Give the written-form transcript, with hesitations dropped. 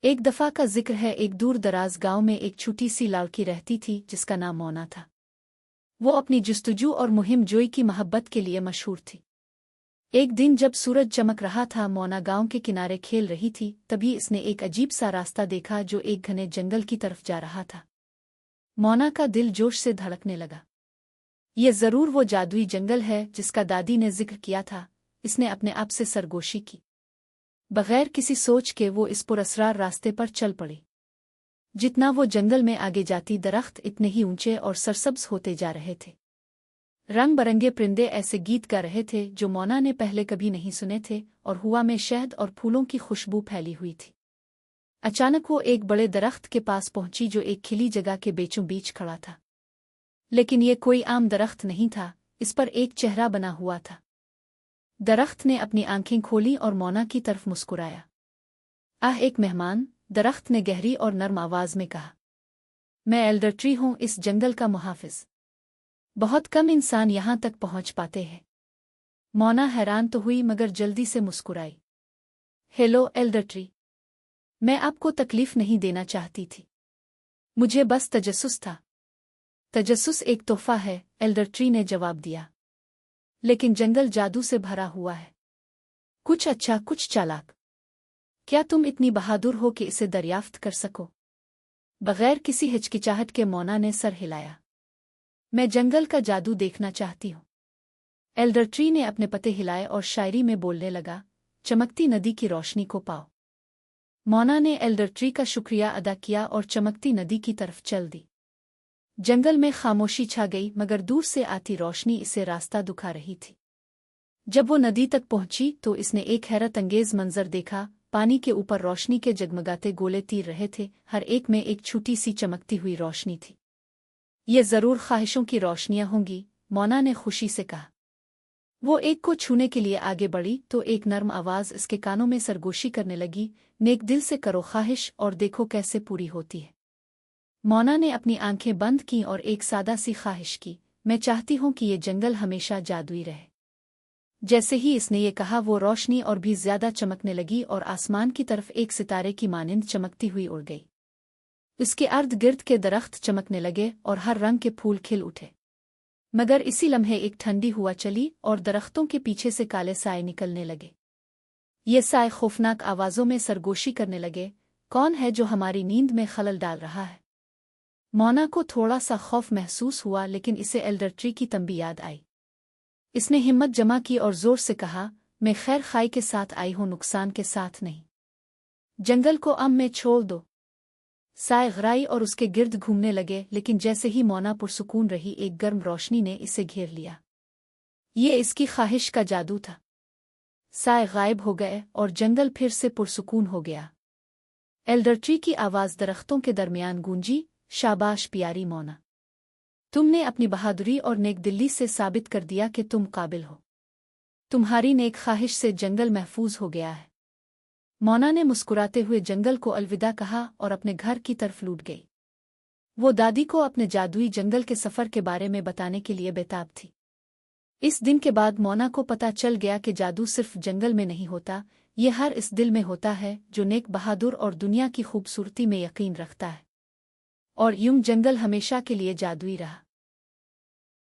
एक दफा का जिक्र है, एक दूर दराज गांव में एक छोटी सी लड़की रहती थी जिसका नाम मोना था। वो अपनी जुस्तजू और मुहिम जोई की मोहब्बत के लिए मशहूर थी। एक दिन जब सूरज चमक रहा था, मोना गांव के किनारे खेल रही थी। तभी इसने एक अजीब सा रास्ता देखा जो एक घने जंगल की तरफ जा रहा था। मोना का दिल जोश से धड़कने लगा। ये जरूर वो जादुई जंगल है जिसका दादी ने जिक्र किया था। इसने अपने आप से सरगोशी की। बगैर किसी सोच के वो इस पुरअसरार रास्ते पर चल पड़ी। जितना वो जंगल में आगे जाती, दरख्त इतने ही ऊंचे और सरसब्ज होते जा रहे थे। रंग बरंगे परिंदे ऐसे गीत गा रहे थे जो मोना ने पहले कभी नहीं सुने थे, और हवा में शहद और फूलों की खुशबू फैली हुई थी। अचानक वो एक बड़े दरख्त के पास पहुंची जो एक खिली जगह के बीचों बीच खड़ा था। लेकिन ये कोई आम दरख्त नहीं था, इस पर एक चेहरा बना हुआ था। दरख्त ने अपनी आंखें खोली और मोना की तरफ मुस्कुराया। आह, एक मेहमान, दरख्त ने गहरी और नर्म आवाज में कहा। मैं एल्डर ट्री हूं, इस जंगल का मुहाफिज। बहुत कम इंसान यहां तक पहुंच पाते हैं। मोना हैरान तो हुई मगर जल्दी से मुस्कुराई। हेलो एल्डर ट्री, मैं आपको तकलीफ नहीं देना चाहती थी। मुझे बस तजस्सुस था। तजस्सुस एक तोहफा है, एल्डर ट्री ने जवाब दिया। लेकिन जंगल जादू से भरा हुआ है, कुछ अच्छा कुछ चालाक। क्या तुम इतनी बहादुर हो कि इसे दरियाफ्त कर सको? बगैर किसी हिचकिचाहट के मोना ने सर हिलाया। मैं जंगल का जादू देखना चाहती हूँ। एल्डर ट्री ने अपने पत्ते हिलाए और शायरी में बोलने लगा, चमकती नदी की रोशनी को पाओ। मोना ने एल्डर ट्री का शुक्रिया अदा किया और चमकती नदी की तरफ चल दी। जंगल में खामोशी छा गई मगर दूर से आती रोशनी इसे रास्ता दिखा रही थी। जब वो नदी तक पहुंची तो इसने एक हैरत अंगेज मंजर देखा। पानी के ऊपर रोशनी के जगमगाते गोले तीर रहे थे, हर एक में एक छोटी सी चमकती हुई रोशनी थी। ये जरूर ख्वाहिशों की रोशनियां होंगी, मोना ने खुशी से कहा। वो एक को छूने के लिए आगे बढ़ी तो एक नर्म आवाज इसके कानों में सरगोशी करने लगी, नेक दिल से करो ख्वाहिश और देखो कैसे पूरी होती है। मोना ने अपनी आंखें बंद की और एक सादा सी ख्वाहिश की, मैं चाहती हूं कि ये जंगल हमेशा जादुई रहे। जैसे ही इसने ये कहा, वो रोशनी और भी ज्यादा चमकने लगी और आसमान की तरफ एक सितारे की मानिंद चमकती हुई उड़ गई। इसके अर्द गिर्द के दरख्त चमकने लगे और हर रंग के फूल खिल उठे। मगर इसी लम्हे एक ठंडी हुआ चली और दरख्तों के पीछे से काले साए निकलने लगे। ये साए खौफनाक आवाजों में सरगोशी करने लगे, कौन है जो हमारी नींद में खलल डाल रहा है? मोना को थोड़ा सा खौफ महसूस हुआ, लेकिन इसे एल्डर ट्री की तंबी याद आई। इसने हिम्मत जमा की और जोर से कहा, मैं खैर खाई के साथ आई हूं, नुकसान के साथ नहीं। जंगल को अब में छोड़ दो। साए गराई और उसके गिर्द घूमने लगे, लेकिन जैसे ही मोना पुरसुकून रही, एक गर्म रोशनी ने इसे घेर लिया। ये इसकी ख्वाहिश का जादू था। साए गायब हो गए और जंगल फिर से पुरसुकून हो गया। एल्डर ट्री की आवाज दरख्तों के दरमियान गूंजी, शाबाश प्यारी मोना, तुमने अपनी बहादुरी और नेकदिली से साबित कर दिया कि तुम काबिल हो। तुम्हारी नेक ख्वाहिश से जंगल महफूज हो गया है। मोना ने मुस्कुराते हुए जंगल को अलविदा कहा और अपने घर की तरफ लौट गई। वो दादी को अपने जादुई जंगल के सफर के बारे में बताने के लिए बेताब थी। इस दिन के बाद मोना को पता चल गया कि जादू सिर्फ जंगल में नहीं होता, ये हर इस दिल में होता है जो नेक, बहादुर और दुनिया की खूबसूरती में यकीन रखता है। और यूं जंगल हमेशा के लिए जादुई रहा।